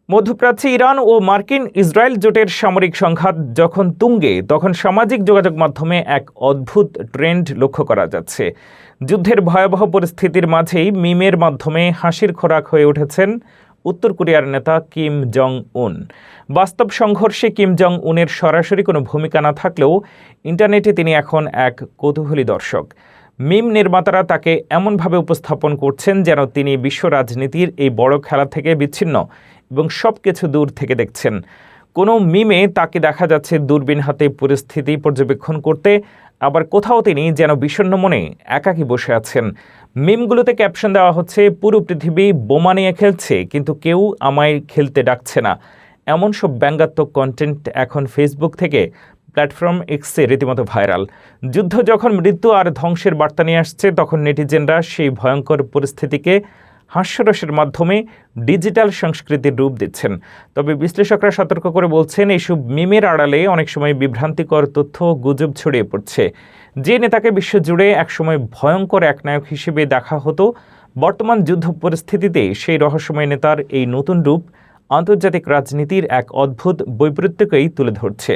মধ্যপ্রাচ্যে ইরান ও মার্কিন ইসরায়েল জোটের সামরিক সংঘাত যখন তুঙ্গে, তখন সামাজিক যোগাযোগ মাধ্যমে এক অদ্ভুত ট্রেন্ড লক্ষ্য করা যাচ্ছে। যুদ্ধের ভয়াবহ পরিস্থিতির মাঝেই মিমের মাধ্যমে হাসির খোরাক হয়ে উঠেছেন উত্তর কোরিয়ার নেতা কিম জং উন। বাস্তব সংঘর্ষে কিম জং উনের সরাসরি কোনো ভূমিকা না থাকলেও ইন্টারনেটে তিনি এখন এক কৌতূহলী দর্শক। মিম নির্মাতারা তাকে এমনভাবে উপস্থাপন করছেন যেন তিনি বিশ্ব রাজনীতির এই বড় খেলা থেকে বিচ্ছিন্ন এবং সব কিছু দূর থেকে দেখছেন। কোনো মিমে তাকে দেখা যাচ্ছে দূরবীন হাতে পরিস্থিতি পর্যবেক্ষণ করতে, আবার কোথাও তিনি যেন বিষণ্ণ মনে একাকী বসে আছেন। মিমগুলোতে ক্যাপশন দেওয়া হচ্ছে, পুরো পৃথিবী বোমা নিয়ে খেলছে কিন্তু কেউ আমায় খেলতে ডাকছে না। এমন সব ব্যঙ্গাত্মক কন্টেন্ট এখন ফেসবুক থেকে প্ল্যাটফর্ম এক্সে রীতিমতো ভাইরাল। যুদ্ধ যখন মৃত্যু আর ধ্বংসের বার্তা নিয়ে আসছে, তখন নেটিজেনরা সেই ভয়ঙ্কর পরিস্থিতিকে হাস্যরসের মাধ্যমে ডিজিটাল সংস্কৃতির রূপ দিচ্ছেন। তবে বিশ্লেষকরা সতর্ক করে বলছেন, এইসব মিমের আড়ালে অনেক সময় বিভ্রান্তিকর তথ্য গুজব ছড়িয়ে পড়ছে। যে নেতাকে বিশ্বজুড়ে একসময় ভয়ঙ্কর একনায়ক হিসেবে দেখা হতো, বর্তমান যুদ্ধ পরিস্থিতিতে সেই রহস্যময় নেতার এই নতুন রূপ আন্তর্জাতিক রাজনীতির এক অদ্ভুত বৈপরীত্যকেই তুলে ধরছে।